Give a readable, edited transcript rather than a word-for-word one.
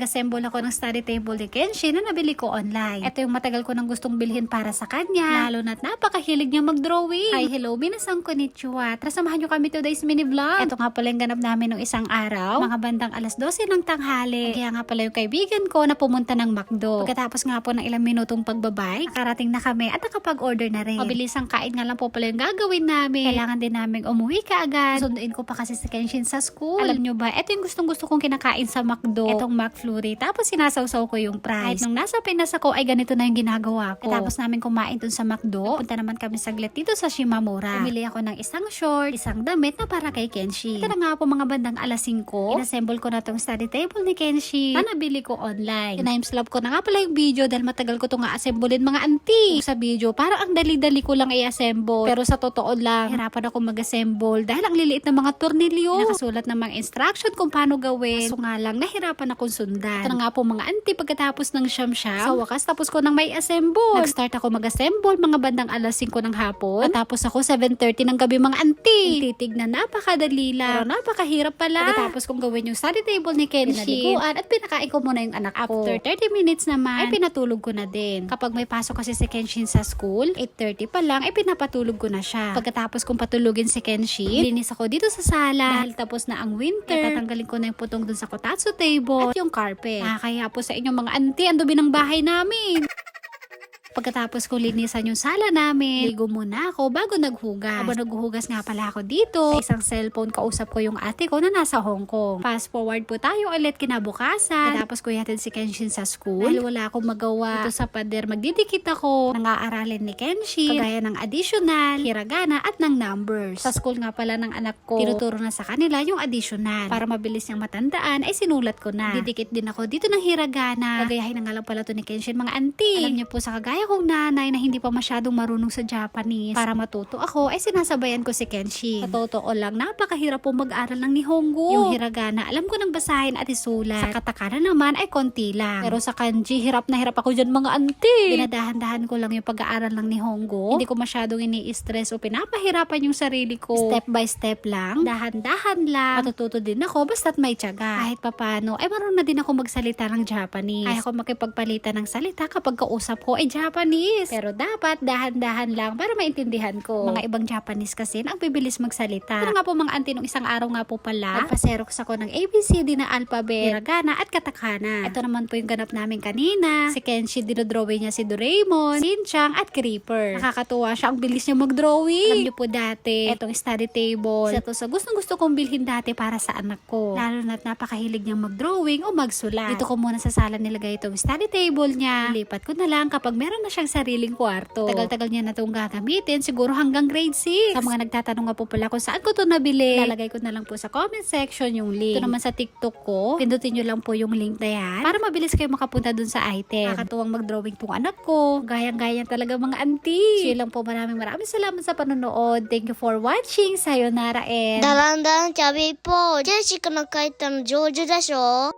nag-assemble ako ng study table ni Kenshi na nabili ko online. Ito yung matagal ko nang gustong bilhin para sa kanya. Lalo na't napakahilig niya mag-drawing. Hi, hello, minasang konnichiwa. Tara, samahan nyo kami today's mini vlog. Ito nga pala yung ganap namin nung isang araw. Mga bandang alas 12 ng tanghali. Kaya nga pala yung kaibigan ko na pumunta ng McDo. Pagkatapos nga po ng ilang minutong pagbabike, nakarating na kami at nakapag-order na rin. Mabilis ang kain nga lang po pala yung gagawin namin. Kailangan din namin umuwi kaagad. Sunduin ko pa kasi si Kenshin sa school. Alam nyo ba, ito yung gustong-gusto kong kinakain sa McDo. Itong McFlurry. Tapos sinasawsaw ko yung fries. Kahit nung nasa Pinas ako ay ganito na yung ginagawa ko. Tapos namin kumain dun sa McDo. Punta naman kami saglit dito sa Shimamura. Bumili ako ng isang short, isang damit na para kay Kenshi. Ito na nga po mga bandang alas 5. Inassemble ko na tong study table ni Kenshi na nabili ko online. Timeslap ko na nga pala yung video dahil matagal ko itong assemblein mga auntie. Sa video, parang ang dali-dali ko lang i-assemble. Pero sa totoo lang, hirapan ako mag-assemble dahil ang liliit ng mga tornilyo. Nakasulat ng mga instruction kung paano gawin. So nga lang, nahirapan akong sundan. Ito na nga po mga auntie, pagkatapos ng siyam-siyam, sa wakas tapos ko nang may assemble. Nag-start ako mag-assemble mga bandang alas 5 ng hapon. Tapos ako 7:30 ng gabi mga auntie. Titignan, napakadali lang. Pero napakahirap pala. Pagkatapos kong gawin yung study table ni Kenshi, pinaliguan at pinakain ko muna yung anak ko. After 30 minutes naman, ay pinatulog ko na din. Kapag may pasok kasi si Kenshin sa school, 8:30 pa lang, ay pinapatulog ko na siya. Pagkatapos kong patulugin si Kenshi, linis ako dito sa sala. Dahil tapos na ang winter, tatanggalin ko na yung putong dun sa kotatsu table at yung carpet. Kaya po sa inyong mga auntie, ang dumi ng bahay namin. Pagkatapos ko linisan yung sala namin, ligo muna ako bago naghugas. Habang naghuhugas nga pala ako dito, sa isang cellphone kausap ko yung ate ko na nasa Hong Kong. Fast forward po tayo ulit kinabukasan. Tapos ko yatid si Kenshin sa school. Dahil wala akong magawa. Dito sa pader, magdidikit ako. Nang-aaralin ni Kenshi, kagaya ng additional, hiragana at ng numbers. Sa school nga pala ng anak ko, tinuturo na sa kanila yung additional. Para mabilis niyang matandaan, ay sinulat ko na. Didikit din ako dito ng hiragana. Gagayahin na nga lang pala to ni Kenshin mga auntie. Alam niyo po sa kagaya kong nanay na hindi pa masyadong marunong sa Japanese, para matuto ako ay sinasabayan ko si Kenshi. Sa totoo lang, napakahirap po mag-aral ng Nihongo. Yung hiragana, alam ko nang basahin at isulat. Sa katakana naman ay konti lang. Pero sa kanji, hirap na hirap ako dyan mga auntie. Dinadahan-dahan ko lang yung pag-aaral ng Nihongo. Hindi ko masyadong ini-stress o pinapahirapan yung sarili ko. Step by step lang, dahan-dahan lang. Matututo din ako basta't may tiyaga. Kahit papano, ay marunong na din ako magsalita ng Japanese. Kaya ako makipagpalitan ng salita kapag kausap ko ay Japanese. Pero dapat dahan-dahan lang para maintindihan ko. Mga ibang Japanese kasi ang bibilis magsalita. Pero nga po mga auntie, nung isang araw nga po pala, nagpa-xerox ako ng ABCD na alphabet, hiragana at katakana. Ito naman po yung ganap namin kanina. Si Kenshi, dinodrawing niya si Doraemon, Shin-chan at Creeper. Nakakatuwa siya, ang bilis niya mag-drawing. Alam niyo po dati, itong study table, isa to sa gustong-gusto kong bilhin dati para sa anak ko. Lalo na't napakahilig niyang mag-drawing o magsulat. Dito ko muna sa sala nilagay itong study table niya. Lipat ko na lang kapag meron na siyang sariling kwarto. Tagal-tagal niya na itong gagamitin, siguro hanggang grade 6. Sa mga nagtatanong nga po pala kung saan ko ito nabili, lalagay ko na lang po sa comment section yung link. Ito naman sa TikTok ko, pindutin nyo lang po yung link na yan para mabilis kayo makapunta dun sa item. Nakakatuwang mag-drawing pong anak ko. Gayang-gayang talaga mga auntie. So yun lang po, maraming salamat sa panonood. Thank you for watching. Sayonara and だらんだんちゃびっぽジェシカの書いたの上手でしょ